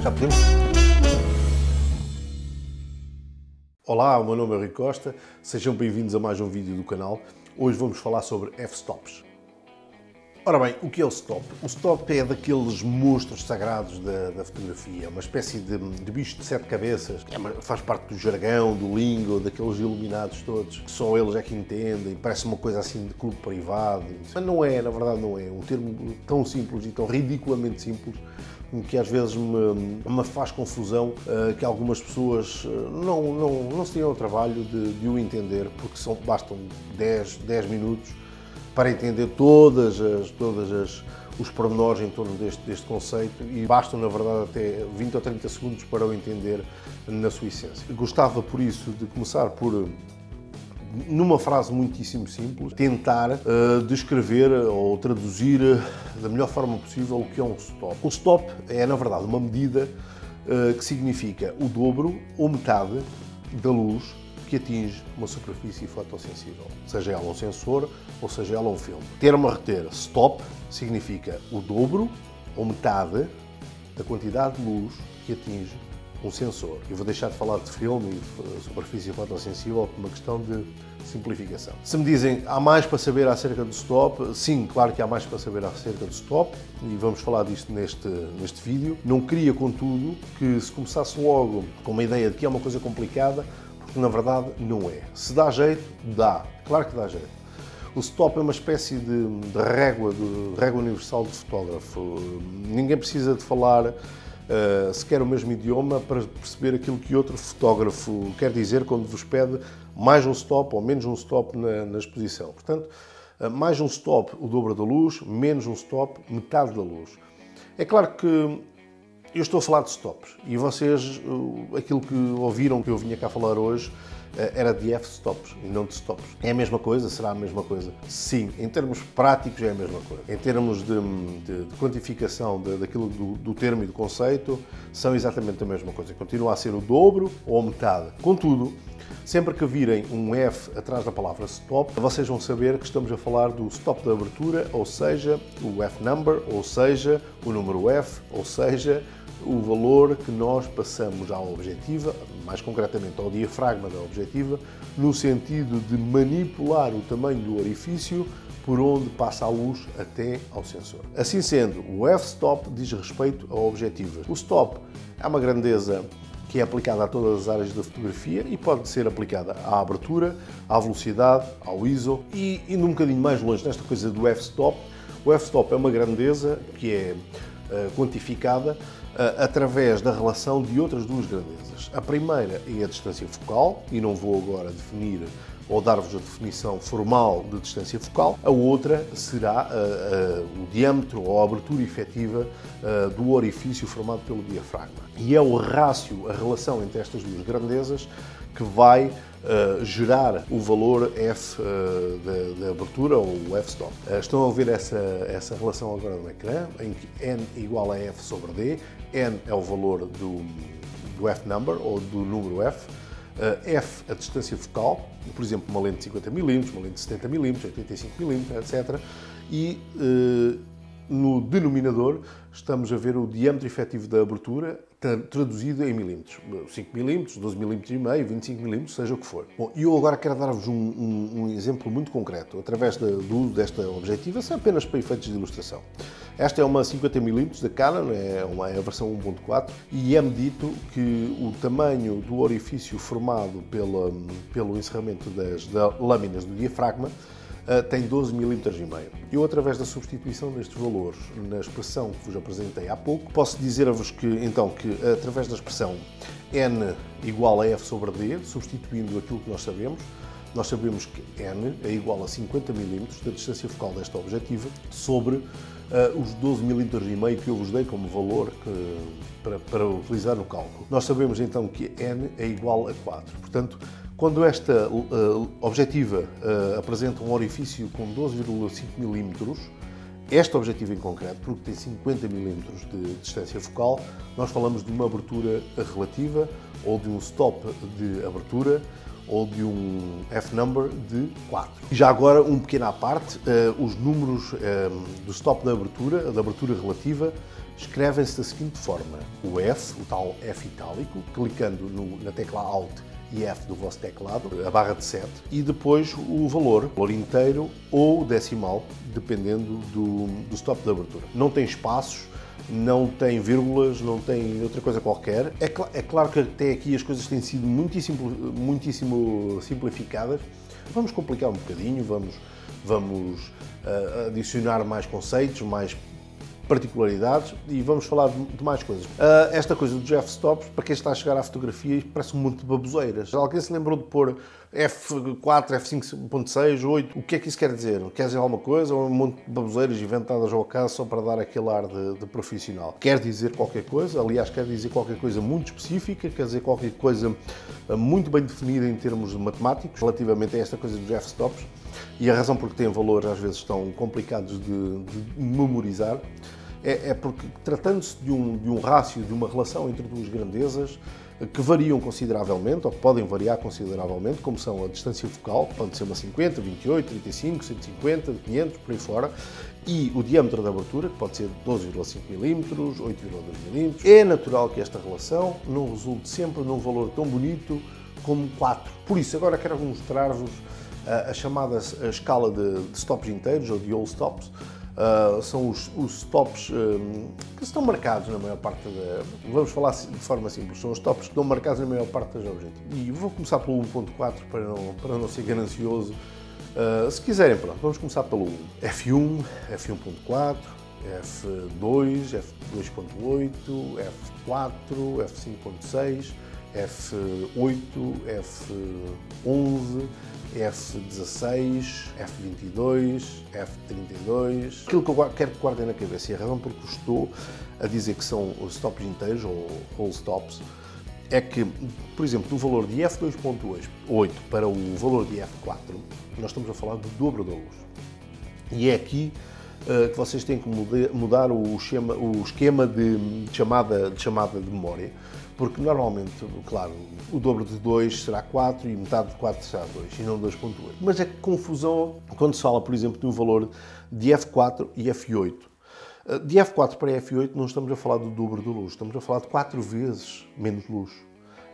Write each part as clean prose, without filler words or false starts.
Já podemos? Olá, o meu nome é Rui Costa, sejam bem-vindos a mais um vídeo do canal. Hoje vamos falar sobre f-stops. Ora bem, o que é o stop? O stop é daqueles monstros sagrados da fotografia, uma espécie de bicho de 7 cabeças, faz parte do jargão, do lingo, daqueles iluminados todos, que só eles é que entendem, parece uma coisa assim de clube privado. Mas não é, na verdade não é, um termo tão simples e tão ridiculamente simples, que às vezes me faz confusão que algumas pessoas não se tenham ao trabalho de o entender, porque bastam 10 minutos para entender todos os pormenores em torno deste conceito e bastam, na verdade, até 20 ou 30 segundos para o entender na sua essência. Gostava, por isso, de começar por, numa frase muitíssimo simples, tentar descrever ou traduzir da melhor forma possível o que é um stop. O stop é, na verdade, uma medida que significa o dobro ou metade da luz que atinge uma superfície fotossensível, seja ela um sensor ou seja ela um filme. Termo a reter, stop, significa o dobro ou metade da quantidade de luz que atinge um sensor. Eu vou deixar de falar de filme e superfície fotossensível por uma questão de simplificação. Se me dizem, há mais para saber acerca do stop? Sim, claro que há mais para saber acerca do stop e vamos falar disto neste vídeo. Não queria, contudo, que se começasse logo com uma ideia de que é uma coisa complicada, porque na verdade não é. Se dá jeito, dá. Claro que dá jeito. O stop é uma espécie de régua universal de fotógrafo. Ninguém precisa de falar sequer o mesmo idioma para perceber aquilo que outro fotógrafo quer dizer quando vos pede mais um stop ou menos um stop na exposição. Portanto, mais um stop, o dobro da luz, menos um stop, metade da luz. É claro que eu estou a falar de stops e vocês, aquilo que ouviram que eu vinha cá falar hoje, era de f-stops e não de stops. É a mesma coisa? Será a mesma coisa? Sim, em termos práticos é a mesma coisa. Em termos de quantificação daquilo do termo e do conceito, são exatamente a mesma coisa. Continua a ser o dobro ou a metade. Contudo, sempre que virem um F atrás da palavra stop, vocês vão saber que estamos a falar do stop de abertura, ou seja, o F-number, ou seja, o número F, ou seja, o valor que nós passamos à objetiva, mais concretamente ao diafragma da objetiva, no sentido de manipular o tamanho do orifício por onde passa a luz até ao sensor. Assim sendo, o f-stop diz respeito a objetivas. O stop é uma grandeza que é aplicada a todas as áreas da fotografia e pode ser aplicada à abertura, à velocidade, ao ISO e indo um bocadinho mais longe nesta coisa do f-stop, o f-stop é uma grandeza que é quantificada através da relação de outras duas grandezas. A primeira é a distância focal, e não vou agora definir ou dar-vos a definição formal de distância focal. A outra será o diâmetro ou a abertura efetiva do orifício formado pelo diafragma. E é o rácio, a relação entre estas duas grandezas, que vai gerar o valor F da abertura ou o f-stop. Estão a ver essa relação agora no ecrã, em que N é igual a F sobre D. N é o valor do F-number ou do número F. F, a distância focal, por exemplo, uma lente de 50mm, uma lente de 70mm, 85mm, etc. E no denominador estamos a ver o diâmetro efetivo da abertura traduzido em milímetros. 5mm, 12,5mm, 25mm, seja o que for. Bom, e eu agora quero dar-vos um exemplo muito concreto, através do uso desta objetiva, apenas para efeitos de ilustração. Esta é uma 50mm da Canon, é a versão 1.4, e é-me dito que o tamanho do orifício formado pelo encerramento das lâminas do diafragma tem 12,5 mm. Eu, através da substituição destes valores na expressão que vos apresentei há pouco, posso dizer-vos que através da expressão N igual a F sobre D, substituindo aquilo que nós sabemos que N é igual a 50 mm da distância focal desta objetiva sobre os 12,5 mm que eu vos dei como valor para utilizar no cálculo. Nós sabemos então que N é igual a 4. Portanto, quando esta objetiva apresenta um orifício com 12,5 mm, esta objetiva em concreto, porque tem 50 mm de distância focal, nós falamos de uma abertura relativa ou de um stop de abertura ou de um F-number de 4. E já agora, um pequeno à parte, os números do stop da abertura relativa, escrevem-se da seguinte forma: o F, o tal F itálico, clicando na tecla Alt e F do vosso teclado, a barra de 7, e depois o valor inteiro ou decimal, dependendo do stop de abertura. Não tem espaços, não tem vírgulas, não tem outra coisa qualquer. É claro que até aqui as coisas têm sido muitíssimo simplificadas. Vamos complicar um bocadinho, vamos adicionar mais conceitos, mais particularidades e vamos falar de mais coisas. Esta coisa dos F-stops, para quem está a chegar à fotografia, parece um monte de baboseiras. Alguém se lembrou de pôr F4, F5.6, 8? O que é que isso quer dizer? Quer dizer alguma coisa ou é um monte de baboseiras inventadas ao acaso só para dar aquele ar de profissional? Quer dizer qualquer coisa, aliás, quer dizer qualquer coisa muito específica, quer dizer qualquer coisa muito bem definida em termos matemáticos relativamente a esta coisa dos F-stops, e a razão por que têm valores às vezes tão complicados de memorizar é porque, tratando-se de um rácio, de uma relação entre duas grandezas que variam consideravelmente, ou que podem variar consideravelmente, como são a distância focal, que pode ser uma 50, 28, 35, 150, 500, por aí fora, e o diâmetro da abertura, que pode ser 12,5 mm, 8,2 mm, é natural que esta relação não resulte sempre num valor tão bonito como 4. Por isso, agora quero mostrar-vos a chamada escala de stops inteiros, ou de all stops. São os stops que estão marcados na maior parte vamos falar de forma simples, são os stops que estão marcados na maior parte das objetivos. E vou começar pelo 1.4 para não ser ganancioso. Se quiserem, pronto, vamos começar pelo 1. F1, F1.4, F2, F2.8, F4, F5.6, F8, F11, F16, F22, F32. Aquilo que eu quero que guardem na cabeça, e a razão por que estou a dizer que são os stops inteiros, ou whole stops, é que, por exemplo, do valor de F2.8 para o valor de F4, nós estamos a falar do dobro da luz. E é aqui que vocês têm que mudar o esquema de chamada de memória, porque normalmente, claro, o dobro de 2 será 4 e metade de 4 será 2 e não 2.8. Mas é confusão quando se fala, por exemplo, de um valor de F4 e F8. De F4 para F8 não estamos a falar do dobro da luz, estamos a falar de 4 vezes menos luz.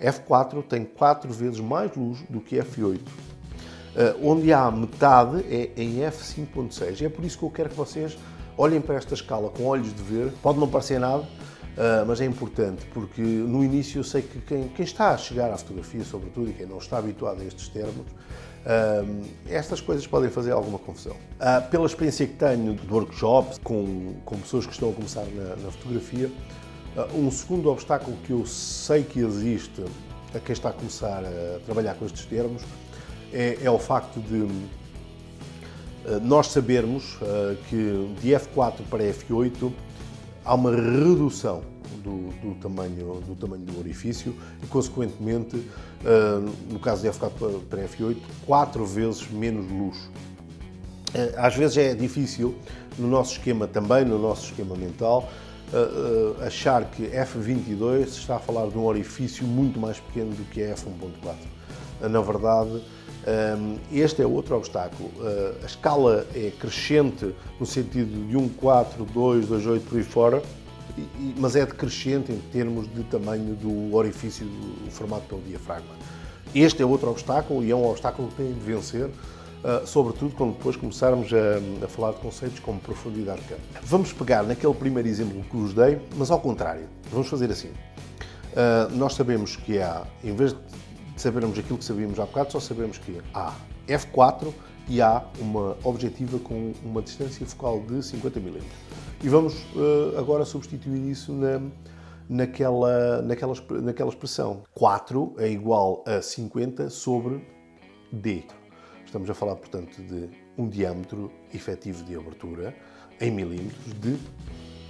F4 tem 4 vezes mais luz do que F8. Onde há metade é em F5.6. É por isso que eu quero que vocês olhem para esta escala com olhos de ver. Pode não parecer nada, mas é importante, porque no início eu sei que quem está a chegar à fotografia, sobretudo, e quem não está habituado a estes termos, estas coisas podem fazer alguma confusão. Pela experiência que tenho de workshops com pessoas que estão a começar na fotografia, um segundo obstáculo que eu sei que existe a quem está a começar a trabalhar com estes termos é o facto de nós sabermos que de F4 para F8 há uma redução do tamanho do orifício e, consequentemente, no caso de F4 para F8, 4 vezes menos luz. Às vezes é difícil, no nosso esquema também, no nosso esquema mental, achar que F22 se está a falar de um orifício muito mais pequeno do que é F1.4. Na verdade, este é outro obstáculo. A escala é crescente no sentido de 1.4, 2, 2.8 por aí fora, mas é decrescente em termos de tamanho do orifício formado pelo diafragma. Este é outro obstáculo e é um obstáculo que tem de vencer, sobretudo quando depois começarmos a falar de conceitos como profundidade de campo. Vamos pegar naquele primeiro exemplo que vos dei, mas ao contrário. Vamos fazer assim. Nós sabemos que há, em vez de sabermos aquilo que sabíamos há bocado, só sabemos que há F4 e há uma objetiva com uma distância focal de 50 mm. E vamos agora substituir isso naquela expressão. 4 é igual a 50 sobre D. Estamos a falar, portanto, de um diâmetro efetivo de abertura em milímetros de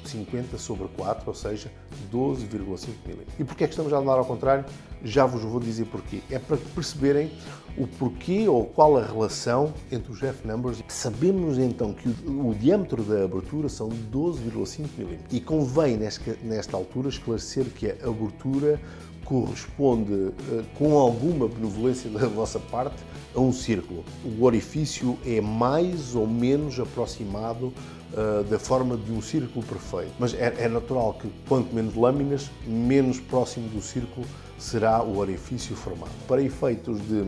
50 sobre 4, ou seja, 12,5 mm. E porquê é que estamos a andar ao contrário? Já vos vou dizer porquê. É para perceberem o porquê ou qual a relação entre os F-numbers. Sabemos então que o diâmetro da abertura são 12,5 mm. E convém nesta altura esclarecer que a abertura corresponde, com alguma benevolência da vossa parte, a um círculo. O orifício é mais ou menos aproximado da forma de um círculo perfeito. Mas é natural que quanto menos lâminas, menos próximo do círculo será o orifício formado. Para efeitos de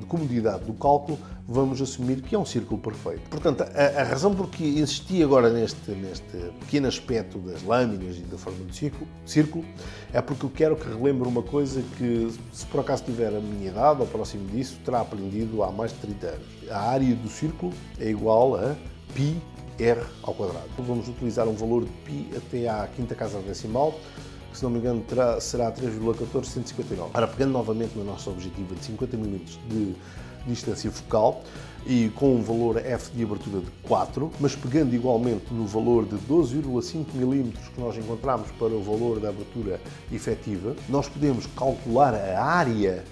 comodidade do cálculo, vamos assumir que é um círculo perfeito. Portanto, a razão por que insisti agora neste pequeno aspecto das lâminas e da forma do círculo é porque eu quero que relembre uma coisa que, se por acaso tiver a minha idade ou próximo disso, terá aprendido há mais de 30 anos. A área do círculo é igual a πr². Vamos utilizar um valor de π até à quinta casa decimal, que, se não me engano, será 3,14159. Ora, pegando novamente na nossa objetiva de 50 mm de distância focal e com um valor f de abertura de 4, mas pegando igualmente no valor de 12,5 mm que nós encontramos para o valor da abertura efetiva, nós podemos calcular a área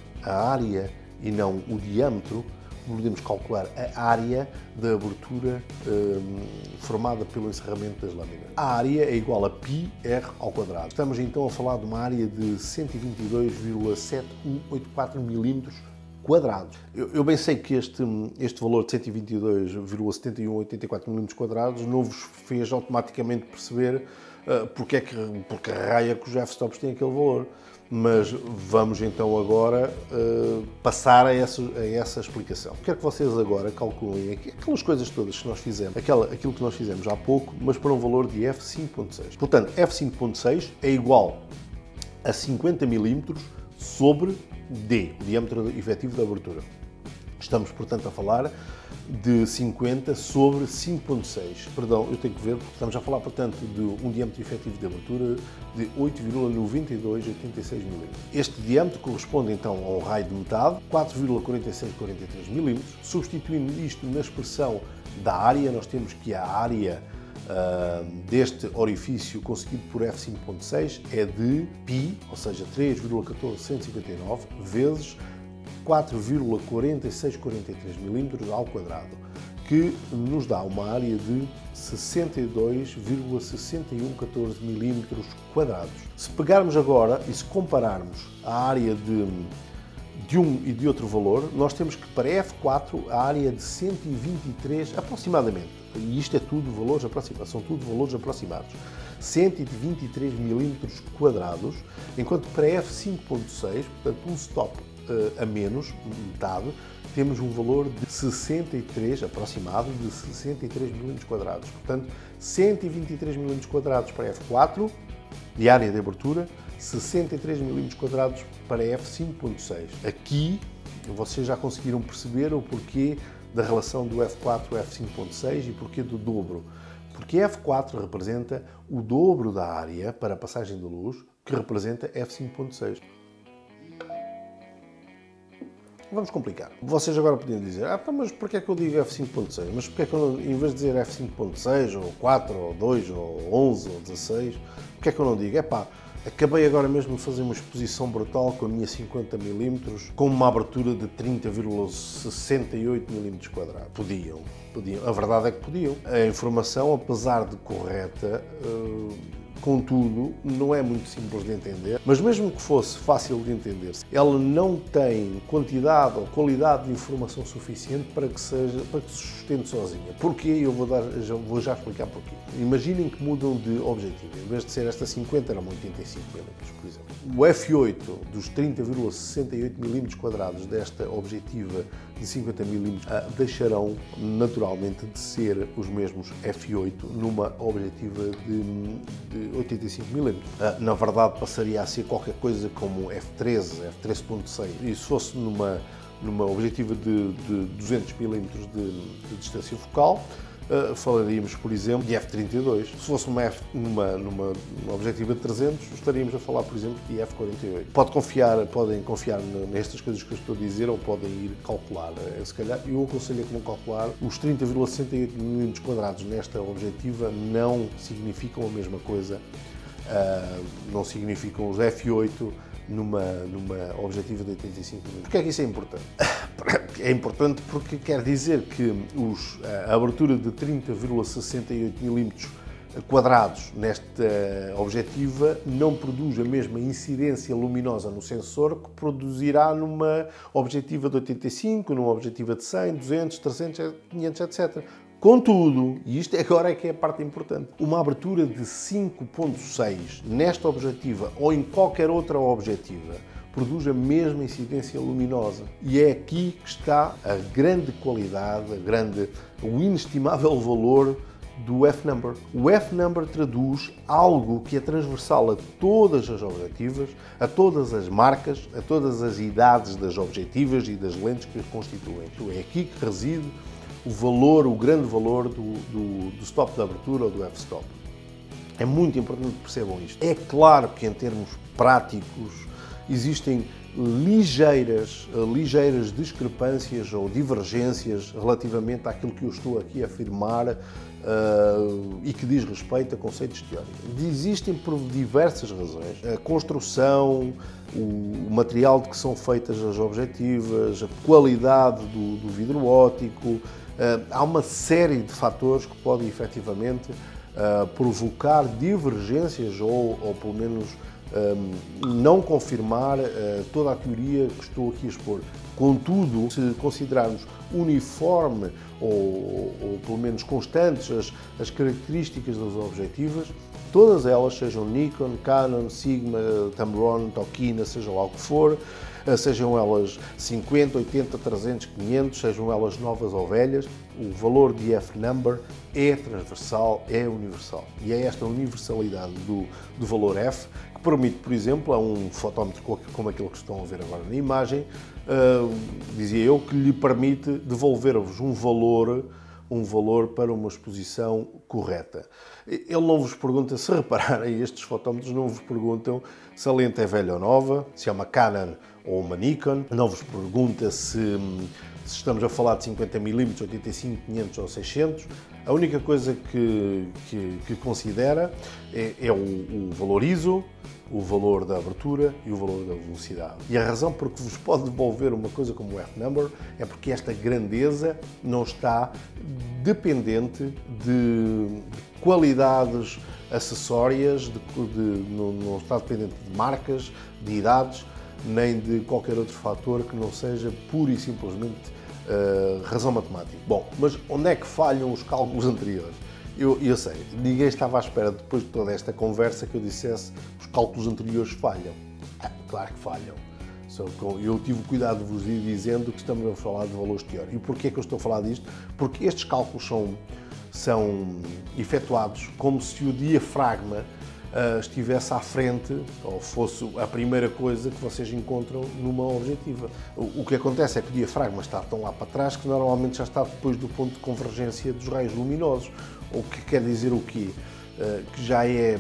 e não o diâmetro. Podemos calcular a área da abertura formada pelo encerramento das lâminas. A área é igual a πr². Estamos então a falar de uma área de 122,7184 mm². Eu bem sei que este valor de 122,7184 mm² não vos fez automaticamente perceber porque raia que os f-stops têm aquele valor. Mas vamos então agora passar a essa explicação. Quero que vocês agora calculem aquelas coisas todas que nós fizemos, aquilo que nós fizemos há pouco, mas para um valor de f5.6. Portanto, f5.6 é igual a 50 mm sobre d, o diâmetro efetivo da abertura. Estamos, portanto, a falar de 50 sobre 5.6. Perdão, eu tenho que ver, porque estamos a falar, portanto, de um diâmetro efetivo de abertura de 8,9286 mm. Este diâmetro corresponde, então, a um raio de metade, 4,4643 mm. Substituindo isto na expressão da área, nós temos que a área deste orifício conseguido por f5.6 é de π, ou seja, 3,14159 vezes 4,4643 mm², que nos dá uma área de 62,6114 mm². Se pegarmos agora e se compararmos a área de um e de outro valor, nós temos que para F4 a área é de 123 aproximadamente, e isto é tudo valores aproximados, são tudo valores aproximados, 123 mm², enquanto para F5.6, portanto um stop a menos, metade, temos um valor de 63, aproximado de 63 mm². Portanto, 123 mm² para F4, de área de abertura, 63 mm² para F5.6. Aqui, vocês já conseguiram perceber o porquê da relação do F4 e F5.6 e porquê do dobro. Porque F4 representa o dobro da área para a passagem de luz, que representa F5.6. Vamos complicar. Vocês agora podiam dizer, mas porquê é que eu digo F5.6? Mas porquê é que eu, em vez de dizer F5.6, ou 4, ou 2, ou 11, ou 16, porquê é que eu não digo? Acabei agora mesmo de fazer uma exposição brutal com a minha 50 mm, com uma abertura de 30,68 mm². Podiam. A verdade é que podiam. A informação, apesar de correta, contudo, não é muito simples de entender, mas mesmo que fosse fácil de entender, ela não tem quantidade ou qualidade de informação suficiente para que se sustente sozinha. Porquê? Eu vou já explicar porquê. Imaginem que mudam de objetivo. Em vez de ser esta 50, era uma 85 mm, por exemplo. O F8 dos 30,68 mm² desta objetiva de 50 mm deixarão naturalmente de ser os mesmos F8 numa objetiva de 85 mm. Na verdade, passaria a ser qualquer coisa como F13, F13.6. E se fosse numa objetiva de 200 mm de distância focal, falaríamos, por exemplo, de f32. Se fosse numa objetiva de 300, estaríamos a falar, por exemplo, de f48. Podem confiar nestas coisas que eu estou a dizer ou podem ir calcular. Se calhar, eu aconselho que não calcular. Os 30,68 mm² nesta objetiva não significam a mesma coisa, não significam os f8 numa objetiva de 85 mm. Porquê é que isso é importante? É importante porque quer dizer que a abertura de 30,68 mm² nesta objetiva não produz a mesma incidência luminosa no sensor que produzirá numa objetiva de 85, numa objetiva de 100, 200, 300, 500, etc. Contudo, e isto agora é que é a parte importante, uma abertura de 5.6 nesta objetiva ou em qualquer outra objetiva produz a mesma incidência luminosa. E é aqui que está a grande qualidade, o inestimável valor do F-Number. O F-Number traduz algo que é transversal a todas as objetivas, a todas as marcas, a todas as idades das objetivas e das lentes que as constituem. É aqui que reside o grande valor do stop de abertura ou do f-stop. É muito importante que percebam isto. É claro que em termos práticos existem ligeiras discrepâncias ou divergências relativamente àquilo que eu estou aqui a afirmar e que diz respeito a conceitos teóricos. Existem por diversas razões. A construção, o material de que são feitas as objetivas, a qualidade do vidro óptico, há uma série de fatores que podem efetivamente provocar divergências ou pelo menos não confirmar toda a teoria que estou aqui a expor. Contudo, se considerarmos uniforme ou pelo menos constantes as características das objetivas, todas elas, sejam Nikon, Canon, Sigma, Tamron, Tokina, seja lá o que for, sejam elas 50, 80, 300, 500, sejam elas novas ou velhas, o valor de F-Number é transversal, é universal. E é esta universalidade do valor F que permite, por exemplo, a um fotómetro como aquele que estão a ver agora na imagem, dizia eu, que lhe permite devolver-vos um valor para uma exposição correta. Ele não vos pergunta, se repararem, estes fotómetros não vos perguntam se a lente é velha ou nova, se é uma Canon ou uma Nikon, não vos pergunta se estamos a falar de 50 mm, 85, 500 ou 600. A única coisa que considera é o valor ISO, o valor da abertura e o valor da velocidade. E a razão por que vos pode devolver uma coisa como o F-Number é porque esta grandeza não está dependente de qualidades acessórias, não está dependente de marcas, de idades, nem de qualquer outro fator que não seja pura e simplesmente razão matemática. Bom, mas onde é que falham os cálculos anteriores? Eu sei, ninguém estava à espera, depois de toda esta conversa, que eu dissesse os cálculos anteriores falham. Claro que falham. Eu tive o cuidado de vos ir dizendo que estamos a falar de valores teóricos. E porquê é que eu estou a falar disto? Porque estes cálculos são efetuados como se o diafragma estivesse à frente, ou fosse a primeira coisa que vocês encontram numa objetiva. O que acontece é que o diafragma está tão lá para trás que normalmente já está depois do ponto de convergência dos raios luminosos. O que quer dizer o quê? Que já é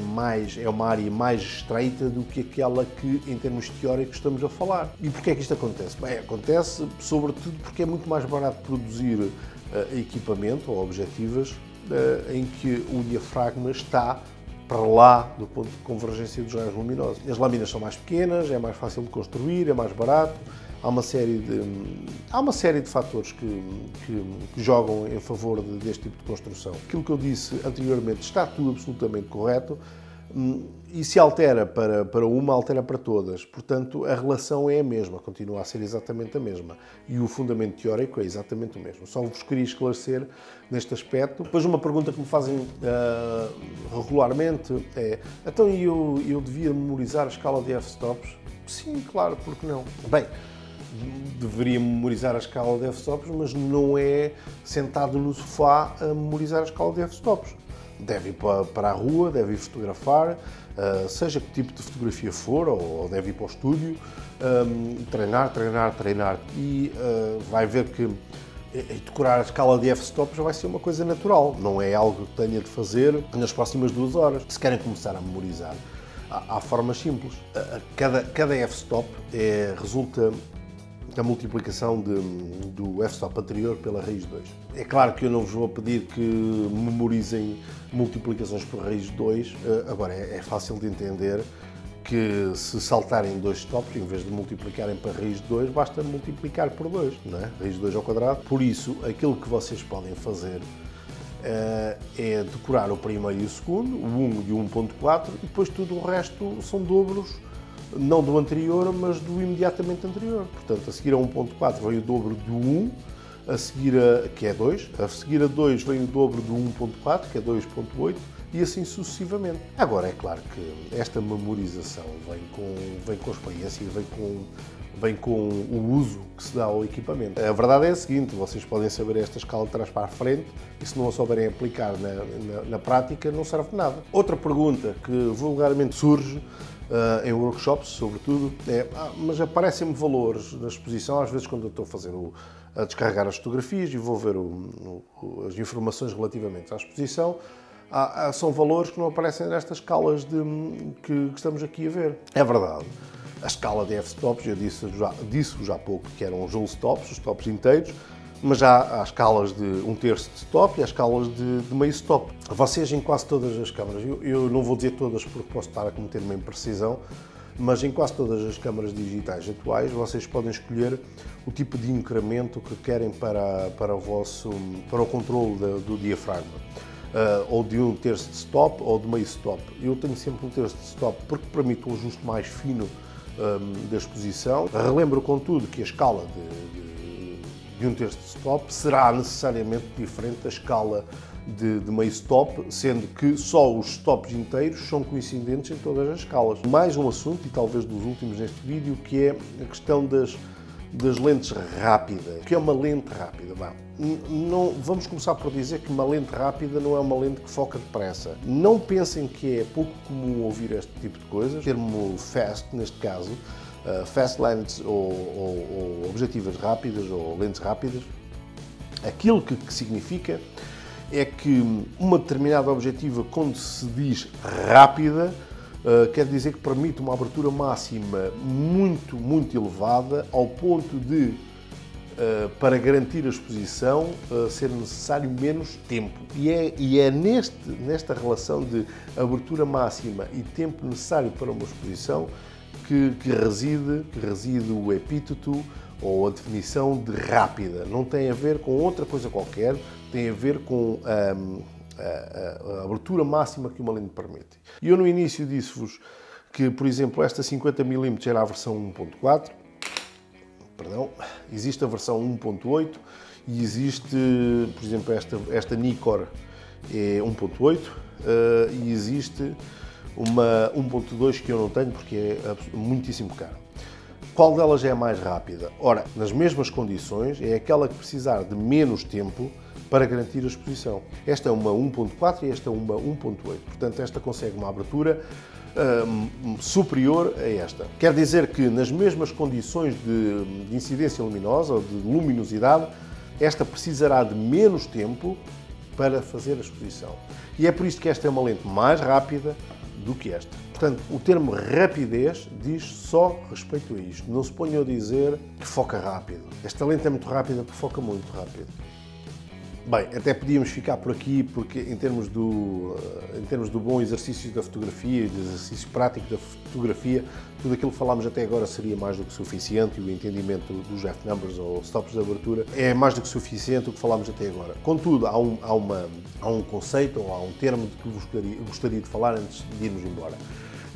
uma área mais estreita do que aquela que, em termos teóricos, estamos a falar. E porquê é que isto acontece? Bem, acontece sobretudo porque é muito mais barato produzir equipamento ou objetivas em que o diafragma está para lá do ponto de convergência dos raios luminosos. As lâminas são mais pequenas, é mais fácil de construir, é mais barato. Há uma série de fatores que jogam em favor deste tipo de construção. Aquilo que eu disse anteriormente está tudo absolutamente correto e se altera para uma, altera para todas. Portanto, a relação é a mesma, continua a ser exatamente a mesma. E o fundamento teórico é exatamente o mesmo. Só vos queria esclarecer neste aspecto. Depois, uma pergunta que me fazem regularmente é: então eu devia memorizar a escala de f-stops? Sim, claro, porque não? Bem, deveria memorizar a escala de f-stops, mas não é sentado no sofá a memorizar a escala de f-stops. Deve ir para a rua, deve ir fotografar, seja que tipo de fotografia for, ou deve ir para o estúdio, treinar. E vai ver que E decorar a escala de f-stops vai ser uma coisa natural, não é algo que tenha de fazer nas próximas 2 horas. Se querem começar a memorizar, há formas simples. Cada f-stop resulta da multiplicação do f-stop anterior pela raiz de 2. É claro que eu não vos vou pedir que memorizem multiplicações por raiz de 2, agora é fácil de entender que se saltarem 2 stops, em vez de multiplicarem para raiz de 2, basta multiplicar por 2, não é? Raiz de 2 ao quadrado. Por isso, aquilo que vocês podem fazer é decorar o primeiro e o segundo, o 1 e o 1.4, e depois tudo o resto são dobros, não do anterior, mas do imediatamente anterior. Portanto, a seguir a 1.4 vem o dobro do 1, a seguir que é 2, a seguir a 2 vem o dobro do 1.4, que é 2.8, e assim sucessivamente. Agora, é claro que esta memorização vem com experiência e vem com o uso que se dá ao equipamento. A verdade é a seguinte: vocês podem saber esta escala de trás para a frente e se não a souberem aplicar na prática, não serve de nada. Outra pergunta que vulgarmente surge em workshops, sobretudo, mas aparecem-me valores na exposição, às vezes quando eu estou a descarregar as fotografias e vou ver as informações relativamente à exposição, são valores que não aparecem nestas escalas que estamos aqui a ver. É verdade. A escala de f-stops, eu disse já há pouco que eram os whole stops, os stops inteiros, mas já há escalas de 1/3 de stop e há escalas de meio stop. Vocês, em quase todas as câmaras, eu não vou dizer todas porque posso estar a cometer uma imprecisão, mas em quase todas as câmaras digitais atuais, vocês podem escolher o tipo de incremento que querem para o controle do diafragma. Ou de 1/3 de stop ou de meio stop. Eu tenho sempre 1/3 de stop porque permite um ajuste mais fino da exposição. Relembro, contudo, que a escala de 1/3 de stop será necessariamente diferente da escala de meio stop, sendo que só os stops inteiros são coincidentes em todas as escalas. Mais um assunto, e talvez dos últimos neste vídeo, que é a questão das lentes rápidas. O que é uma lente rápida? Vamos começar por dizer que uma lente rápida não é uma lente que foca depressa. Não pensem que é pouco comum ouvir este tipo de coisas. O termo fast, neste caso, fast lens ou objetivas rápidas ou lentes rápidas, aquilo que significa é que uma determinada objetiva, quando se diz rápida, quer dizer que permite uma abertura máxima muito, muito elevada, ao ponto de, para garantir a exposição, ser necessário menos tempo. E é nesta relação de abertura máxima e tempo necessário para uma exposição que reside o epíteto ou a definição de rápida. Não tem a ver com outra coisa qualquer, tem a ver com a abertura máxima que uma lente permite. E eu no início disse-vos que, por exemplo, esta 50mm era a versão 1.4, perdão, existe a versão 1.8 e existe, por exemplo, esta Nikkor é 1.8 e existe uma 1.2 que eu não tenho porque é muitíssimo cara. Qual delas é a mais rápida? Ora, nas mesmas condições, é aquela que precisar de menos tempo para garantir a exposição. Esta é uma 1.4 e esta é uma 1.8. Portanto, esta consegue uma abertura superior a esta. Quer dizer que, nas mesmas condições de incidência luminosa ou de luminosidade, esta precisará de menos tempo para fazer a exposição. E é por isso que esta é uma lente mais rápida do que esta. Portanto, o termo rapidez diz só respeito a isto. Não se ponham a dizer que foca rápido. Esta lente é muito rápida porque foca muito rápido. Bem, até podíamos ficar por aqui, porque em termos do bom exercício da fotografia e do exercício prático da fotografia, tudo aquilo que falámos até agora seria mais do que suficiente, e o entendimento dos f-numbers ou stops de abertura é mais do que suficiente o que falámos até agora. Contudo, há um conceito ou há um termo de que gostaria de falar antes de irmos embora.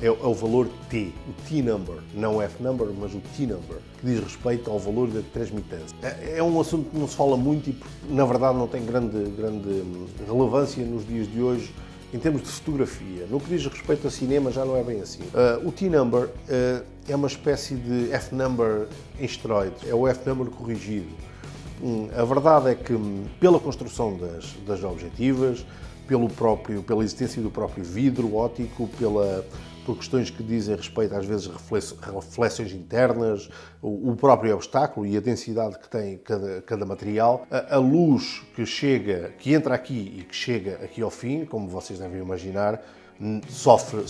É o valor T, o T-number, não o F-number, mas o T-number, que diz respeito ao valor da transmitância. É um assunto que não se fala muito e, na verdade, não tem grande relevância nos dias de hoje em termos de fotografia. No que diz respeito a cinema já não é bem assim. O T-number é uma espécie de F-number em esteroides, é o F-number corrigido. A verdade é que, pela construção das objetivas, pela existência do próprio vidro óptico, por questões que dizem respeito às vezes reflexões internas, o próprio obstáculo e a densidade que tem cada material. A luz que entra aqui e que chega aqui ao fim, como vocês devem imaginar, sofre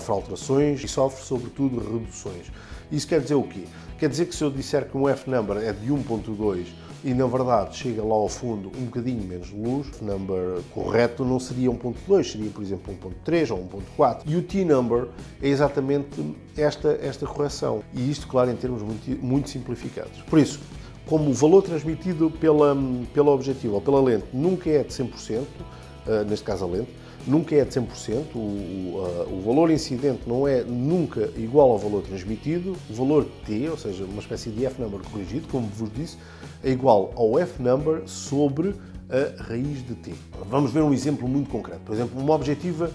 alterações e sofre, sobretudo, reduções. Isso quer dizer o quê? Quer dizer que se eu disser que um F-number é de 1.2 e, na verdade, chega lá ao fundo um bocadinho menos de luz, o F-number correto não seria 1.2, seria, por exemplo, 1.3 ou 1.4. E o T-number é exatamente esta correção. E isto, claro, em termos muito simplificados. Por isso, como o valor transmitido pela objetiva ou pela lente nunca é de 100%, neste caso a lente, nunca é de 100%, o valor incidente não é nunca igual ao valor transmitido, o valor T, ou seja, uma espécie de F-number corrigido, como vos disse, é igual ao F-number sobre a raiz de T. Vamos ver um exemplo muito concreto. Por exemplo, uma objetiva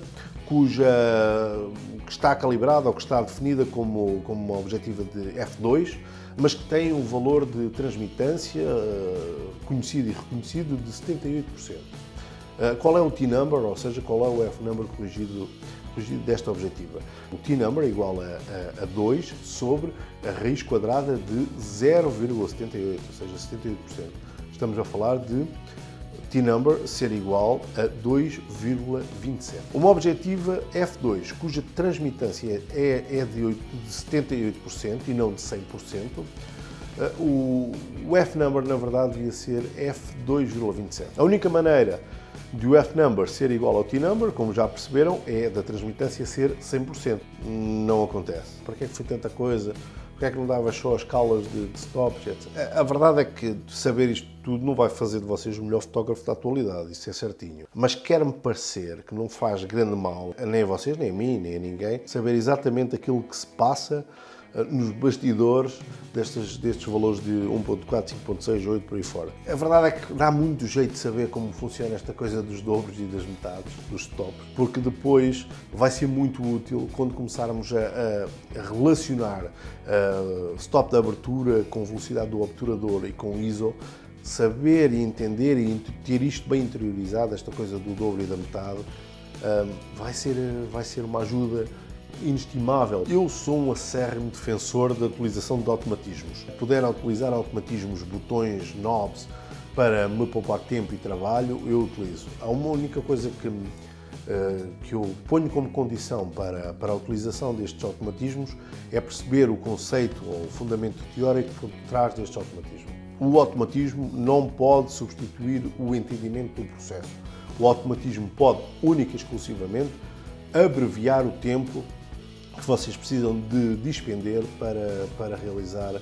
que está calibrada ou que está definida como uma objetiva de F2, mas que tem um valor de transmitância conhecido e reconhecido de 78%. Qual é o T-number, ou seja, qual é o F-number corrigido desta objetiva? O T-number é igual a 2 sobre a raiz quadrada de 0,78, ou seja, 78%. Estamos a falar de T-number ser igual a 2,27. Uma objetiva F2, cuja transmitância é de 78% e não de 100%, o F-number, na verdade, devia ser F2,27. A única maneira de o F-number ser igual ao T-number, como já perceberam, é da transmitância ser 100%. Não acontece. Para que é que foi tanta coisa? Porque é que não dava só as escalas de stops, etc. A verdade é que saber isto tudo não vai fazer de vocês o melhor fotógrafo da atualidade, isso é certinho. Mas quer-me parecer que não faz grande mal, nem a vocês, nem a mim, nem a ninguém, saber exatamente aquilo que se passa nos bastidores destes valores de 1.4, 5.6, 8, por aí fora. A verdade é que dá muito jeito de saber como funciona esta coisa dos dobros e das metades, dos stops, porque depois vai ser muito útil quando começarmos a relacionar stop de abertura com velocidade do obturador e com ISO, saber e entender e ter isto bem interiorizado, esta coisa do dobro e da metade, vai ser uma ajuda inestimável. Eu sou um acérrimo defensor da utilização de automatismos. Se puder utilizar automatismos, botões, knobs, para me poupar tempo e trabalho, eu utilizo. Há uma única coisa que eu ponho como condição para a utilização destes automatismos é perceber o conceito ou o fundamento teórico por trás destes automatismos. O automatismo não pode substituir o entendimento do processo. O automatismo pode, única e exclusivamente, abreviar o tempo que vocês precisam de despender para realizar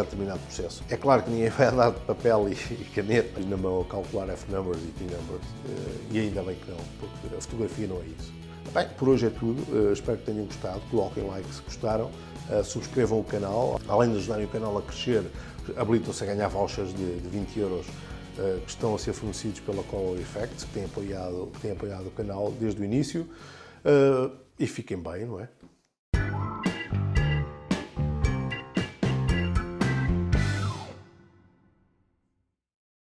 determinado processo. É claro que ninguém vai andar de papel e caneta na mão a calcular F-numbers e T-numbers, e ainda bem que não, porque a fotografia não é isso. Bem, por hoje é tudo, espero que tenham gostado, coloquem like se gostaram, subscrevam o canal, além de ajudarem o canal a crescer, habilitam-se a ganhar vouchers de 20 euros que estão a ser fornecidos pela Color Effects, que tem apoiado o canal desde o início, e fiquem bem, não é?